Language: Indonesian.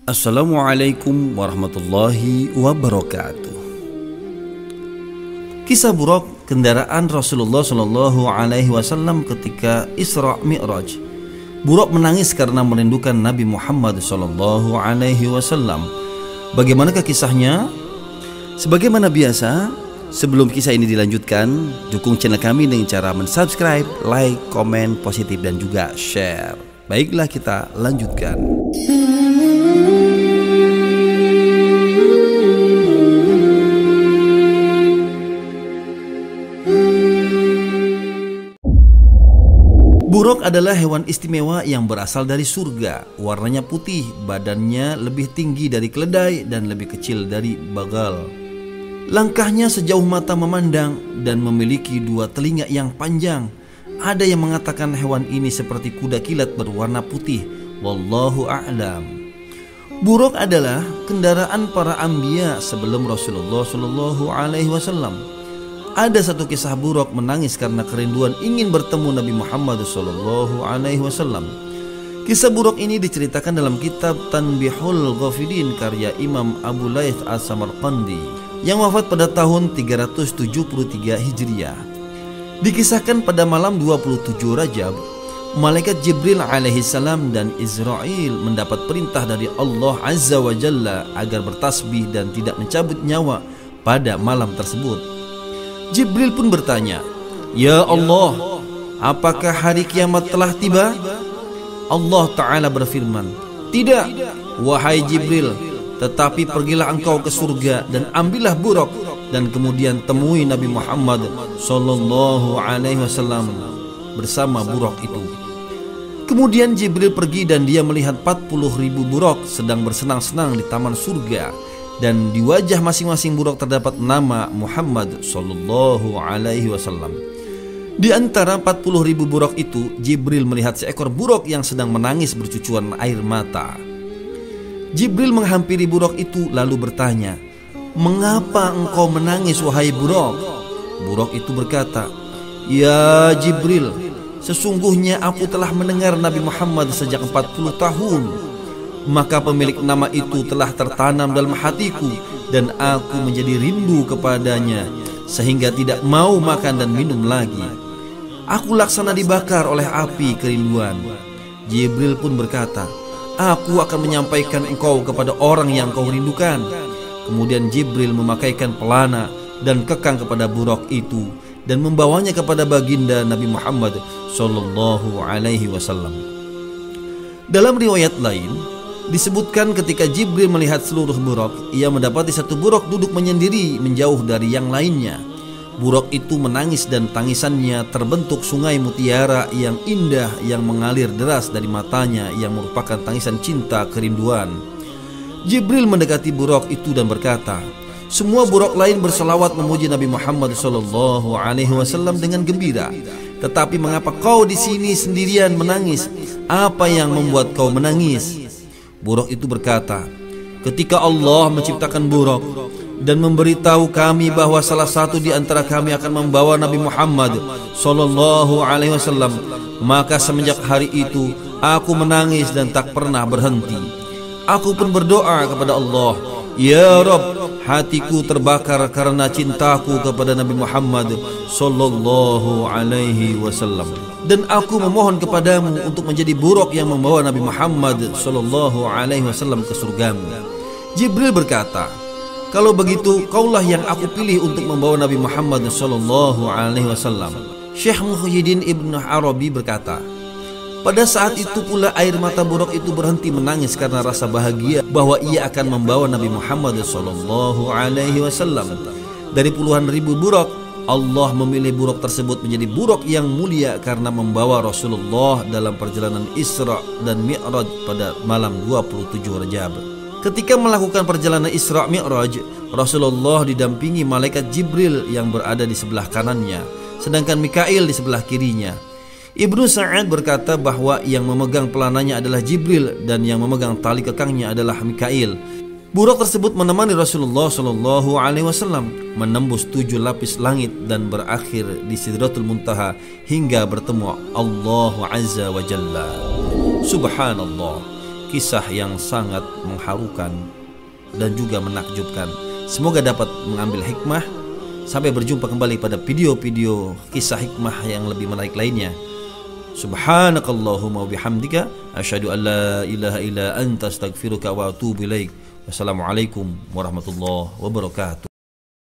Assalamualaikum warahmatullahi wabarakatuh. Kisah Buraq, kendaraan Rasulullah Shallallahu Alaihi Wasallam ketika Isra Mi'raj. Buraq menangis karena merindukan Nabi Muhammad Shallallahu Alaihi Wasallam. Bagaimanakah kisahnya? Sebagaimana biasa, sebelum kisah ini dilanjutkan, dukung channel kami dengan cara mensubscribe, like, komen positif dan juga share. Baiklah, kita lanjutkan. Buraq adalah hewan istimewa yang berasal dari surga. Warnanya putih, badannya lebih tinggi dari keledai dan lebih kecil dari bagal. Langkahnya sejauh mata memandang dan memiliki dua telinga yang panjang. Ada yang mengatakan hewan ini seperti kuda kilat berwarna putih. Wallahu a'lam. Buraq adalah kendaraan para anbiya sebelum Rasulullah Shallallahu Alaihi Wasallam. Ada satu kisah Buraq menangis karena kerinduan ingin bertemu Nabi Muhammad Sallallahu Alaihi Wasallam. Kisah Buraq ini diceritakan dalam kitab Tanbihul Ghafilin karya Imam Abu Layth As-Samarqandi yang wafat pada tahun 373 Hijriah. Dikisahkan pada malam 27 Rajab, malaikat Jibril alaihissalam dan Israel mendapat perintah dari Allah Azza wa Jalla agar bertasbih dan tidak mencabut nyawa pada malam tersebut. Jibril pun bertanya, "Ya Allah, apakah hari kiamat telah tiba?" Allah Ta'ala berfirman, "Tidak, wahai Jibril, tetapi pergilah engkau ke surga dan ambillah Buraq dan kemudian temui Nabi Muhammad Sallallahu Alaihi Wasallam bersama Buraq itu." Kemudian Jibril pergi dan dia melihat 40.000 Buraq sedang bersenang-senang di taman surga. Dan di wajah masing-masing Buraq terdapat nama Muhammad Sallallahu Alaihi Wasallam. Di antara 40.000 Buraq itu, Jibril melihat seekor Buraq yang sedang menangis bercucuran air mata. Jibril menghampiri Buraq itu lalu bertanya, "Mengapa engkau menangis wahai Buraq?" Buraq itu berkata, "Ya Jibril, sesungguhnya aku telah mendengar Nabi Muhammad sejak 40 tahun. Maka pemilik nama itu telah tertanam dalam hatiku dan aku menjadi rindu kepadanya sehingga tidak mau makan dan minum lagi. Aku laksana dibakar oleh api kerinduan." Jibril pun berkata, "Aku akan menyampaikan engkau kepada orang yang kau rindukan." Kemudian Jibril memakaikan pelana dan kekang kepada Buraq itu dan membawanya kepada baginda Nabi Muhammad Sallallahu Alaihi Wasallam. Dalam riwayat lain disebutkan ketika Jibril melihat seluruh Buraq, ia mendapati satu Buraq duduk menyendiri menjauh dari yang lainnya. Buraq itu menangis dan tangisannya terbentuk sungai mutiara yang indah yang mengalir deras dari matanya yang merupakan tangisan cinta kerinduan. Jibril mendekati Buraq itu dan berkata, "Semua Buraq lain berselawat memuji Nabi Muhammad Sallallahu Alaihi Wasallam dengan gembira. Tetapi mengapa kau di sini sendirian menangis? Apa yang membuat kau menangis?" Buraq itu berkata, "Ketika Allah menciptakan Buraq dan memberitahu kami bahwa salah satu di antara kami akan membawa Nabi Muhammad Sallallahu Alaihi Wasallam, maka semenjak hari itu aku menangis dan tak pernah berhenti. Aku pun berdoa kepada Allah, 'Ya Rabb, hatiku terbakar karena cintaku kepada Nabi Muhammad Sallallahu Alaihi Wasallam. Dan aku memohon kepadamu untuk menjadi Buraq yang membawa Nabi Muhammad Sallallahu Alaihi Wasallam ke surgamu.' Jibril berkata, 'Kalau begitu, kaulah yang aku pilih untuk membawa Nabi Muhammad Sallallahu Alaihi Wasallam.'" Syekh Muhyiddin Ibn Arabi berkata, "Pada saat itu pula air mata Buraq itu berhenti menangis karena rasa bahagia bahwa ia akan membawa Nabi Muhammad Sallallahu Alaihi Wasallam. Dari puluhan ribu Buraq, Allah memilih Buraq tersebut menjadi Buraq yang mulia karena membawa Rasulullah dalam perjalanan Isra dan Mi'raj pada malam 27 Rajab. Ketika melakukan perjalanan Isra Mi'raj, Rasulullah didampingi malaikat Jibril yang berada di sebelah kanannya, sedangkan Mikail di sebelah kirinya. Ibnu Sa'ad berkata bahwa yang memegang pelananya adalah Jibril dan yang memegang tali kekangnya adalah Mikail. Buraq tersebut menemani Rasulullah Shallallahu Alaihi Wasallam menembus 7 lapis langit dan berakhir di Sidratul Muntaha hingga bertemu Allah Azza wa Jalla. Subhanallah. kisah yang sangat mengharukan dan juga menakjubkan. Semoga dapat mengambil hikmah. Sampai berjumpa kembali pada video-video kisah hikmah yang lebih menarik lainnya. Subhanakallahumma wa bihamdika asyhadu an la ilaha illa anta astaghfiruka wa atubu ilaik. Wassalamualaikum warahmatullahi wabarakatuh.